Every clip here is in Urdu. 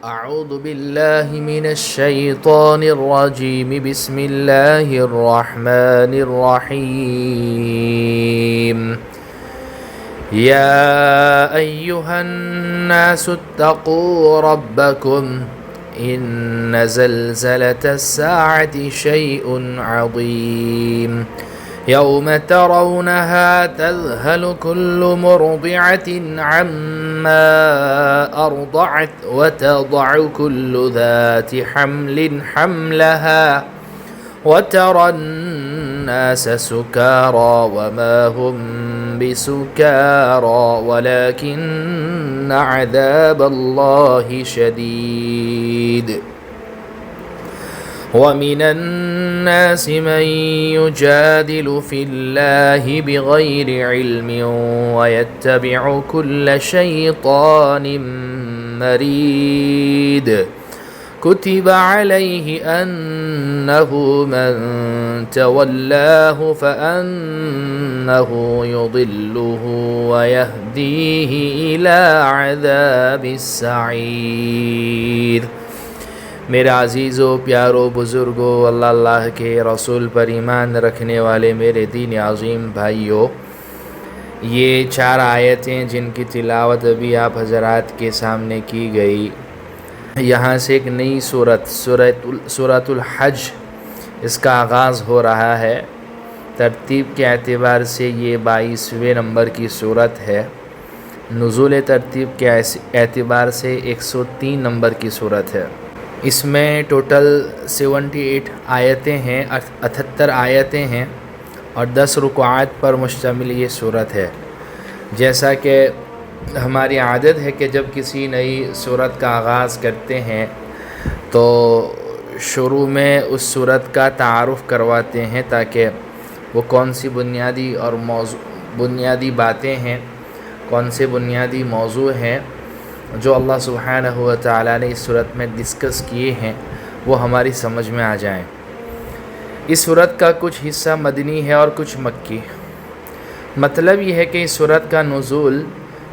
أعوذ بالله من الشيطان الرجيم. بسم الله الرحمن الرحيم. يا أيها الناس اتقوا ربكم إن زلزلة الساعة شيء عظيم يوم ترونها تذهل كل مرضعة عما أرضعت وتضع كل ذات حمل حملها وترى الناس سكارى وما هم بسكارى ولكن عذاب الله شديد. ومن الناس من يجادل في الله بغير علم ويتبع كل شيطان مريد. كتب عليه أنه من تولاه فأنه يضله ويهديه إلى عذاب السعير. میرے عزیزو پیارو بزرگو، اللہ کے رسول پر ایمان رکھنے والے میرے دین عظیم بھائیو، یہ 4 آیتیں جن کی تلاوت ابھی آپ حضرات کے سامنے کی گئی، یہاں سے ایک نئی سورۃ الحج اس کا آغاز ہو رہا ہے۔ ترتیب کے اعتبار سے یہ 22ویں نمبر کی سورت ہے، نزول ترتیب کے اعتبار سے 103 نمبر کی سورت ہے۔ اس میں ٹوٹل 78 آیتیں ہیں، 78 آیتیں ہیں اور 10 رکوعات پر مشتمل یہ سورت ہے۔ جیسا کہ ہماری عادت ہے کہ جب کسی نئی سورت کا آغاز کرتے ہیں تو شروع میں اس سورت کا تعارف کرواتے ہیں تاکہ وہ کون سی بنیادی باتیں ہیں، کون سے بنیادی موضوع ہیں جو اللہ سبحانہ و تعالیٰ نے اس صورت میں ڈسکس کیے ہیں وہ ہماری سمجھ میں آ جائیں۔ اس صورت کا کچھ حصہ مدنی ہے اور کچھ مکی۔ مطلب یہ ہے کہ اس صورت کا نزول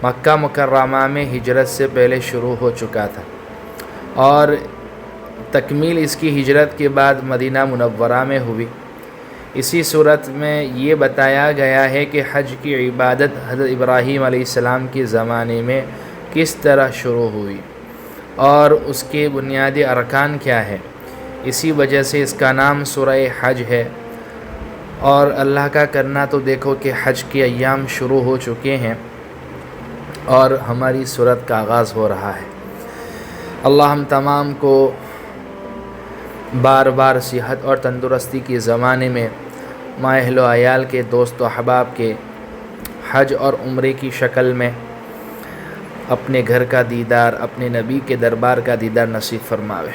مکہ مکرمہ میں ہجرت سے پہلے شروع ہو چکا تھا اور تکمیل اس کی ہجرت کے بعد مدینہ منورہ میں ہوئی۔ اسی صورت میں یہ بتایا گیا ہے کہ حج کی عبادت حضرت ابراہیم علیہ السلام کے زمانے میں کس طرح شروع ہوئی اور اس کے بنیادی ارکان کیا ہے۔ اسی وجہ سے اس کا نام سورہ حج ہے۔ اور اللہ کا کرنا تو دیکھو کہ حج کے ایام شروع ہو چکے ہیں اور ہماری سورت کا آغاز ہو رہا ہے۔ اللہ ہم تمام کو بار بار صحت اور تندرستی کے زمانے میں ماں اہل و عیال کے دوست و احباب کے حج اور عمرے کی شکل میں اپنے گھر کا دیدار، اپنے نبی کے دربار کا دیدار نصیب فرماوے۔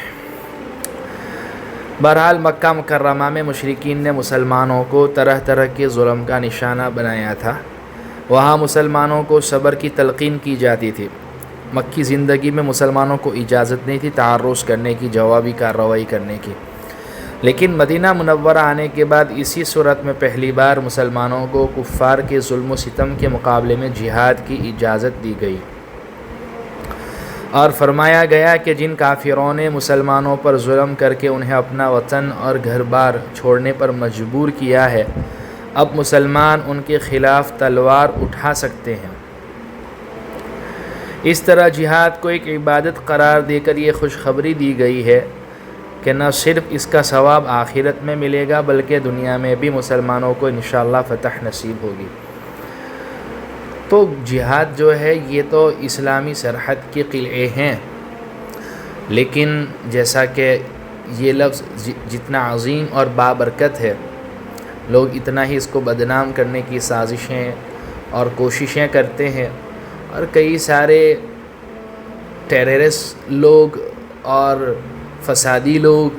بہرحال مکہ مکرمہ میں مشرکین نے مسلمانوں کو طرح طرح کے ظلم کا نشانہ بنایا تھا۔ وہاں مسلمانوں کو صبر کی تلقین کی جاتی تھی۔ مکی زندگی میں مسلمانوں کو اجازت نہیں تھی تعرض کرنے کی، جوابی کارروائی کرنے کی، لیکن مدینہ منورہ آنے کے بعد اسی صورت میں پہلی بار مسلمانوں کو کفار کے ظلم و ستم کے مقابلے میں جہاد کی اجازت دی گئی اور فرمایا گیا کہ جن کافروں نے مسلمانوں پر ظلم کر کے انہیں اپنا وطن اور گھر بار چھوڑنے پر مجبور کیا ہے، اب مسلمان ان کے خلاف تلوار اٹھا سکتے ہیں۔ اس طرح جہاد کو ایک عبادت قرار دے کر یہ خوشخبری دی گئی ہے کہ نہ صرف اس کا ثواب آخرت میں ملے گا بلکہ دنیا میں بھی مسلمانوں کو انشاءاللہ فتح نصیب ہوگی۔ تو جہاد جو ہے یہ تو اسلامی سرحد کے قلعے ہیں، لیکن جیسا کہ یہ لفظ جتنا عظیم اور بابرکت ہے، لوگ اتنا ہی اس کو بدنام کرنے کی سازشیں اور کوششیں کرتے ہیں، اور کئی سارے ٹیررسٹ لوگ اور فسادی لوگ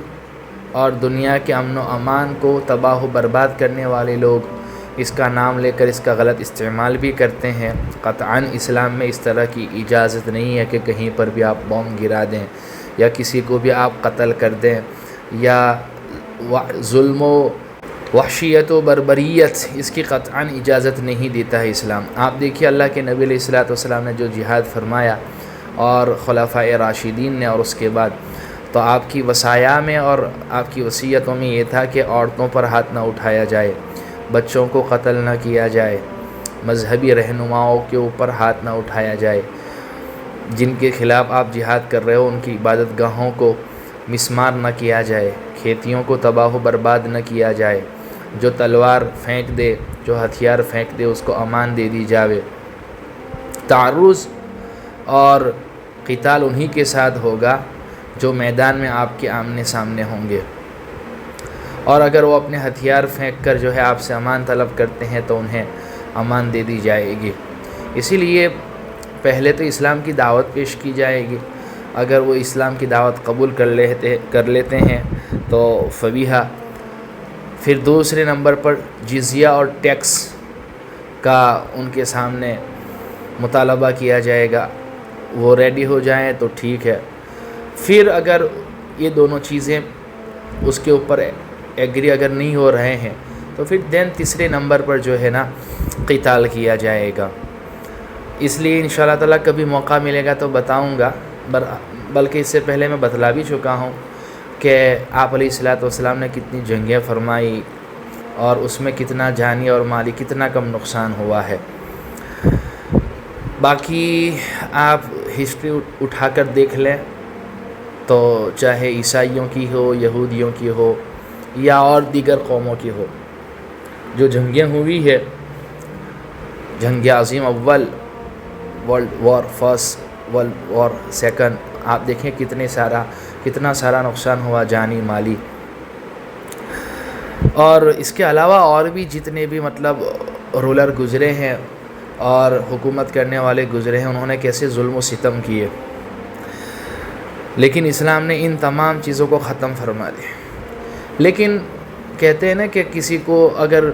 اور دنیا کے امن و امان کو تباہ و برباد کرنے والے لوگ اس کا نام لے کر اس کا غلط استعمال بھی کرتے ہیں۔ قطعاً اسلام میں اس طرح کی اجازت نہیں ہے کہ کہیں پر بھی آپ بم گرا دیں یا کسی کو بھی آپ قتل کر دیں یا ظلم و وحشیت و بربریت، اس کی قطعاً اجازت نہیں دیتا ہے اسلام۔ آپ دیکھیے اللہ کے نبی علیہ الصلوۃ والسلام نے جو جہاد فرمایا اور خلفائے راشدین نے، اور اس کے بعد تو آپ کی وصایا میں اور آپ کی وصیتوں میں یہ تھا کہ عورتوں پر ہاتھ نہ اٹھایا جائے، بچوں کو قتل نہ کیا جائے، مذہبی رہنماؤں کے اوپر ہاتھ نہ اٹھایا جائے، جن کے خلاف آپ جہاد کر رہے ہو ان کی عبادت گاہوں کو مسمار نہ کیا جائے، کھیتیوں کو تباہ و برباد نہ کیا جائے، جو تلوار پھینک دے، جو ہتھیار پھینک دے، اس کو امان دے دی جاوے۔ تعرض اور قتال انہی کے ساتھ ہوگا جو میدان میں آپ کے آمنے سامنے ہوں گے، اور اگر وہ اپنے ہتھیار پھینک کر جو ہے آپ سے امان طلب کرتے ہیں تو انہیں امان دے دی جائے گی۔ اسی لیے پہلے تو اسلام کی دعوت پیش کی جائے گی، اگر وہ اسلام کی دعوت قبول کر لیتے ہیں تو فبیہا۔ پھر دوسرے نمبر پر جزیہ اور ٹیکس کا ان کے سامنے مطالبہ کیا جائے گا، وہ ریڈی ہو جائیں تو ٹھیک ہے۔ پھر اگر یہ دونوں چیزیں اس کے اوپر ایگری اگر نہیں ہو رہے ہیں تو پھر دین تیسرے نمبر پر جو ہے نا قتال کیا جائے گا۔ اس لیے انشاءاللہ تعالیٰ کبھی موقع ملے گا تو بتاؤں گا، بلکہ اس سے پہلے میں بتلا بھی چکا ہوں کہ آپ علیہ الصلوۃ والسلام نے کتنی جنگیں فرمائی اور اس میں کتنا جانی اور مالی کتنا کم نقصان ہوا ہے۔ باقی آپ ہسٹری اٹھا کر دیکھ لیں تو چاہے عیسائیوں کی ہو، یہودیوں کی ہو یا اور دیگر قوموں کی ہو، جو جنگیں ہوئی ہے، جنگ عظیم اول، world war first, world war second, آپ دیکھیں کتنا سارا نقصان ہوا جانی مالی۔ اور اس کے علاوہ اور بھی جتنے بھی مطلب رولر گزرے ہیں اور حکومت کرنے والے گزرے ہیں، انہوں نے کیسے ظلم و ستم کیے، لیکن اسلام نے ان تمام چیزوں کو ختم فرما دیا۔ لیکن کہتے ہیں نا کہ کسی کو اگر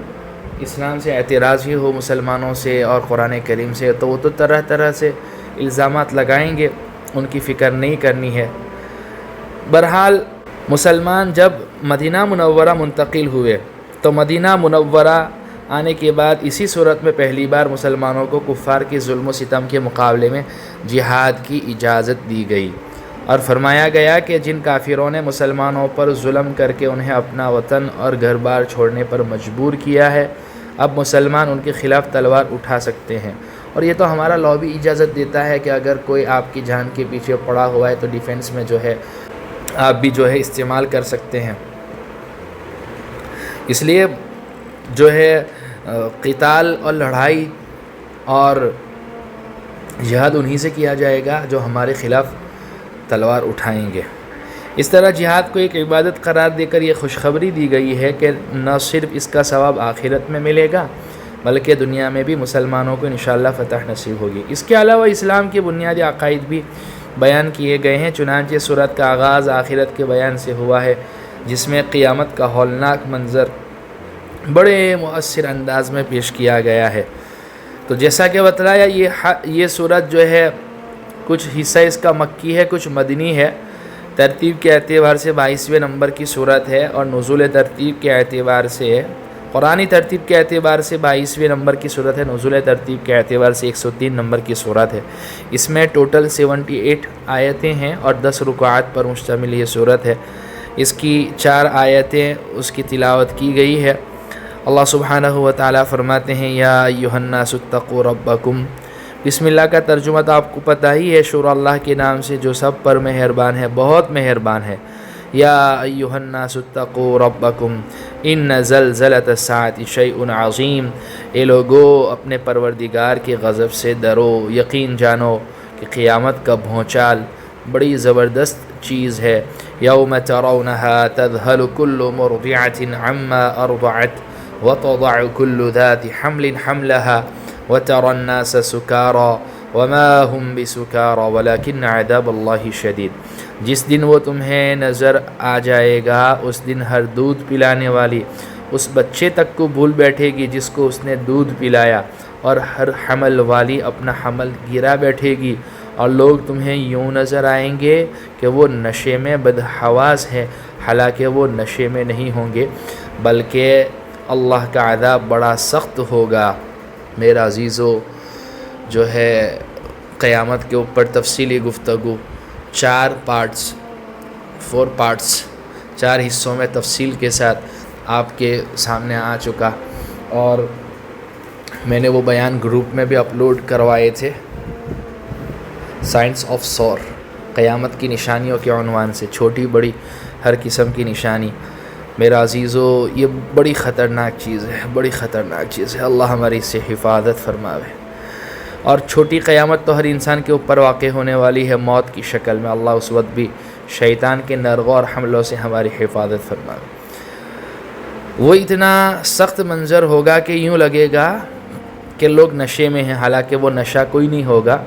اسلام سے اعتراض ہی ہو، مسلمانوں سے اور قرآن کریم سے، تو وہ تو طرح طرح سے الزامات لگائیں گے، ان کی فکر نہیں کرنی ہے۔ بہرحال مسلمان جب مدینہ منورہ منتقل ہوئے تو مدینہ منورہ آنے کے بعد اسی صورت میں پہلی بار مسلمانوں کو کفار کے ظلم و ستم کے مقابلے میں جہاد کی اجازت دی گئی، اور فرمایا گیا کہ جن کافروں نے مسلمانوں پر ظلم کر کے انہیں اپنا وطن اور گھر بار چھوڑنے پر مجبور کیا ہے، اب مسلمان ان کے خلاف تلوار اٹھا سکتے ہیں۔ اور یہ تو ہمارا لاء بھی اجازت دیتا ہے کہ اگر کوئی آپ کی جان کے پیچھے پڑا ہوا ہے تو ڈیفینس میں جو ہے آپ بھی جو ہے استعمال کر سکتے ہیں۔ اس لیے جو ہے قتال اور لڑائی اور جہاد انہی سے کیا جائے گا جو ہمارے خلاف تلوار اٹھائیں گے۔ اس طرح جہاد کو ایک عبادت قرار دے کر یہ خوشخبری دی گئی ہے کہ نہ صرف اس کا ثواب آخرت میں ملے گا بلکہ دنیا میں بھی مسلمانوں کو انشاءاللہ فتح نصیب ہوگی۔ اس کے علاوہ اسلام کے بنیادی عقائد بھی بیان کیے گئے ہیں، چنانچہ سورت کا آغاز آخرت کے بیان سے ہوا ہے، جس میں قیامت کا ہولناک منظر بڑے مؤثر انداز میں پیش کیا گیا ہے۔ تو جیسا کہ بتلایا یہ سورت جو ہے کچھ حصہ اس کا مکی ہے، کچھ مدنی ہے۔ ترتیب کے اعتبار سے 22ویں نمبر کی سورت ہے، اور نزول ترتیب کے اعتبار سے قرآنی ترتیب کے اعتبار سے 22ویں نمبر کی سورت ہے، نزول ترتیب کے اعتبار سے 103 نمبر کی سورت ہے۔ اس میں ٹوٹل 78 آیتیں ہیں اور 10 رکوعات پر مشتمل یہ سورت ہے۔ اس کی 4 آیتیں اس کی تلاوت کی گئی ہے۔ اللہ سبحانہ و تعالیٰ فرماتے ہیں یا ایھا الناس اتقوا ربکم۔ بسم اللہ کا ترجمہ تو آپ کو پتہ ہی ہے، شروع اللہ کے نام سے جو سب پر مہربان ہے، بہت مہربان ہے۔ یا ایھا الناس اتقوا ربکم ان زلزلۃ الساعۃ شیء عظیم۔ اے لوگو اپنے پروردگار کے غضب سے ڈرو، یقین جانو کہ قیامت کا بھونچال بڑی زبردست چیز ہے۔ یوم ترونھا تذہل کل مرضعۃ عما ارضعت وتضع كل ذات حمل حملها وترى الناس سكارى وما هم بسكارى ولكن عذاب الله شديد۔ جس دن وہ تمہیں نظر آ جائے گا اس دن ہر دودھ پلانے والی اس بچے تک کو بھول بیٹھے گی جس کو اس نے دودھ پلایا، اور ہر حمل والی اپنا حمل گرا بیٹھے گی، اور لوگ تمہیں یوں نظر آئیں گے کہ وہ نشے میں بدحواس ہیں، حالانکہ وہ نشے میں نہیں ہوں گے، بلکہ اللہ کا عذاب بڑا سخت ہوگا۔ میرا عزیزو جو ہے قیامت کے اوپر تفصیلی گفتگو 4 پارٹس 4 حصوں میں تفصیل کے ساتھ آپ کے سامنے آ چکا، اور میں نے وہ بیان گروپ میں بھی اپلوڈ کروائے تھے، سائنس آف سور، قیامت کی نشانیوں کے عنوان سے، چھوٹی بڑی ہر قسم کی نشانی۔ میرا عزیزو، یہ بڑی خطرناک چیز ہے، اللہ ہماری اس سے حفاظت فرماوے۔ اور چھوٹی قیامت تو ہر انسان کے اوپر واقع ہونے والی ہے، موت کی شکل میں، اللہ اس وقت بھی شیطان کے نرغوں اور حملوں سے ہماری حفاظت فرماوے۔ وہ اتنا سخت منظر ہوگا کہ یوں لگے گا کہ لوگ نشے میں ہیں، حالانکہ وہ نشہ کوئی نہیں ہوگا۔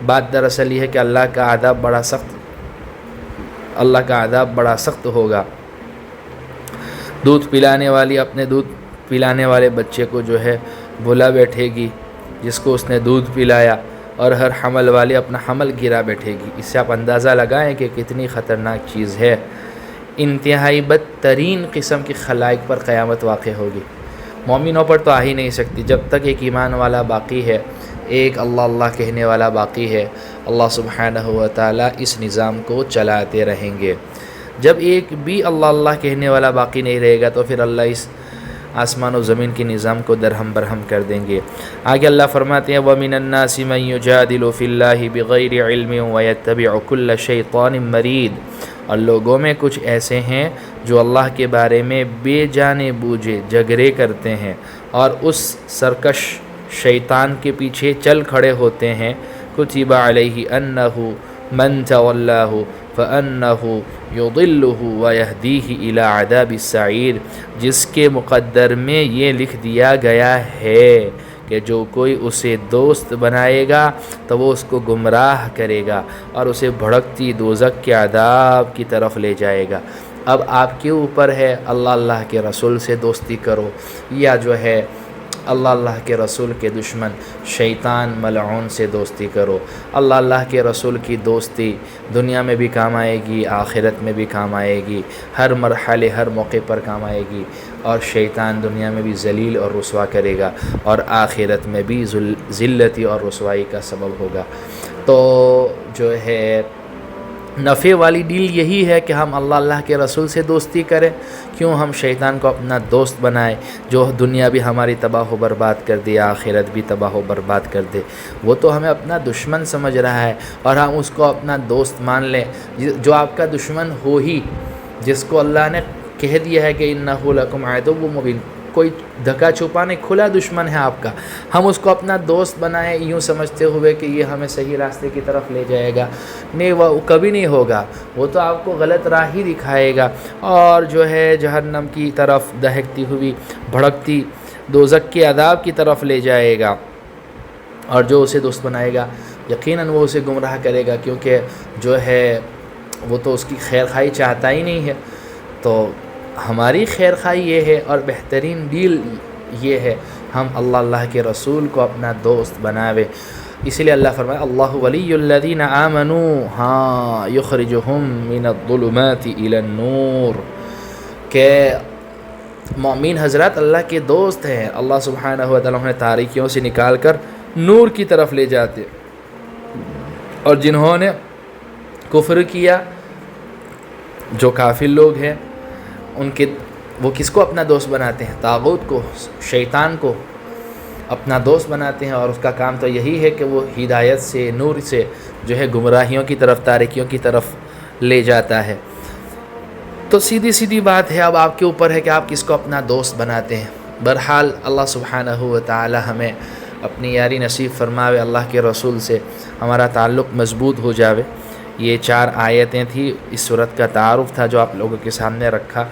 بات دراصل یہ ہے کہ اللہ کا عذاب بڑا سخت ہوگا۔ دودھ پلانے والی اپنے دودھ پلانے والے بچے کو جو ہے بھلا بیٹھے گی جس کو اس نے دودھ پلایا، اور ہر حمل والے اپنا حمل گرا بیٹھے گی۔ اس سے آپ اندازہ لگائیں کہ کتنی خطرناک چیز ہے۔ انتہائی بدترین قسم کی خلائق پر قیامت واقع ہوگی، مومنوں پر تو آ ہی نہیں سکتی۔ جب تک ایک ایمان والا باقی ہے، ایک اللہ کہنے والا باقی ہے، اللہ سبحانہ و تعالیٰ اس نظام کو چلاتے رہیں گے۔ جب ایک بھی اللہ کہنے والا باقی نہیں رہے گا تو پھر اللہ اس آسمان و زمین کے نظام کو درہم برہم کر دیں گے۔ آگے اللہ فرماتے ہیں وَمِنَ النَّاسِ مَن يُجَادِلُ فِي اللَّهِ بِغَيْرِ عِلْمٍ وَيَتَّبِعُ كُلَّ شَيْطَانٍ مَرِيدٍ، اور لوگوں میں کچھ ایسے ہیں جو اللہ کے بارے میں بے جانے بوجھے جھگڑے کرتے ہیں اور اس سرکش شیطان کے پیچھے چل کھڑے ہوتے ہیں۔ كُتِبَ عَلَيْهِ أَنَّهُ مَن تَوَلَّاهُ فَأَنَّهُ يُضِلُّهُ وَيَهْدِيهِ إِلَى عَذَابِ السَّعِيرِ، جس کے مقدر میں یہ لکھ دیا گیا ہے کہ جو کوئی اسے دوست بنائے گا تو وہ اس کو گمراہ کرے گا اور اسے بھڑکتی دوزخ کے عذاب کی طرف لے جائے گا۔ اب آپ کے اوپر ہے اللہ کے رسول سے دوستی کرو، یا جو ہے اللہ کے رسول کے دشمن شیطان ملعون سے دوستی کرو۔ اللہ کے رسول کی دوستی دنیا میں بھی کام آئے گی، آخرت میں بھی کام آئے گی، ہر مرحلے ہر موقع پر کام آئے گی، اور شیطان دنیا میں بھی ذلیل اور رسوا کرے گا اور آخرت میں بھی ذلتی اور رسوائی کا سبب ہوگا۔ تو جو ہے نفع والی ڈیل یہی ہے کہ ہم اللہ کے رسول سے دوستی کریں، کیوں ہم شیطان کو اپنا دوست بنائیں جو دنیا بھی ہماری تباہ و برباد کر دے، آخرت بھی تباہ و برباد کر دے۔ وہ تو ہمیں اپنا دشمن سمجھ رہا ہے اور ہم اس کو اپنا دوست مان لیں، جو آپ کا دشمن ہو ہی، جس کو اللہ نے کہہ دیا ہے کہ انہ لکم عدو مبین، کوئی دھکا چھپا نہیں، کھلا دشمن ہے آپ کا، ہم اس کو اپنا دوست بنائیں یوں سمجھتے ہوئے کہ یہ ہمیں صحیح راستے کی طرف لے جائے گا، نہیں، وہ کبھی نہیں ہوگا۔ وہ تو آپ کو غلط راہ ہی دکھائے گا اور جو ہے جہنم کی طرف دہکتی ہوئی بھڑکتی دوزخ کے عذاب کی طرف لے جائے گا، اور جو اسے دوست بنائے گا یقیناً وہ اسے گمراہ کرے گا، کیونکہ جو ہے وہ تو اس کی خیر خواہی چاہتا ہی نہیں ہے۔ تو ہماری خیر خواہی یہ ہے اور بہترین ڈیل یہ ہے ہم اللہ کے رسول کو اپنا دوست بناوے۔ اسی لیے اللہ فرمائے اللہ ولی الذین آمنوا یخرجہم من الظلمات الی النور، کہ مومن حضرات اللہ کے دوست ہیں، اللہ سبحانہ و تعالیٰ نے تاریکیوں سے نکال کر نور کی طرف لے جاتے، اور جنہوں نے کفر کیا، جو کافر لوگ ہیں، وہ کس کو اپنا دوست بناتے ہیں؟ طاغوت کو، شیطان کو اپنا دوست بناتے ہیں، اور اس کا کام تو یہی ہے کہ وہ ہدایت سے، نور سے جو ہے گمراہیوں کی طرف، تاریکیوں کی طرف لے جاتا ہے۔ تو سیدھی بات ہے، اب آپ کے اوپر ہے کہ آپ کس کو اپنا دوست بناتے ہیں۔ بہرحال اللہ سبحانہ و تعالی ہمیں اپنی یاری نصیب فرماوے، اللہ کے رسول سے ہمارا تعلق مضبوط ہو جاوے۔ یہ 4 آیتیں تھیں، اس صورت کا تعارف تھا جو آپ لوگوں کے سامنے رکھا،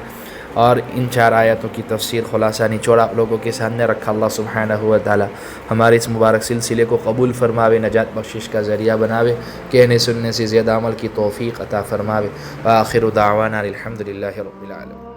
اور ان 4 آیتوں کی تفسیر خلاصہ نچوڑ آپ لوگوں کے سامنے رکھا۔ اللہ سبحانہ و تعالی ہمارے اس مبارک سلسلے کو قبول فرماوے، نجات بخشش کا ذریعہ بناوے، کہنے سننے سے زیادہ عمل کی توفیق عطا فرماوے۔ وآخر دعوانا الحمدللہ رب العالمین۔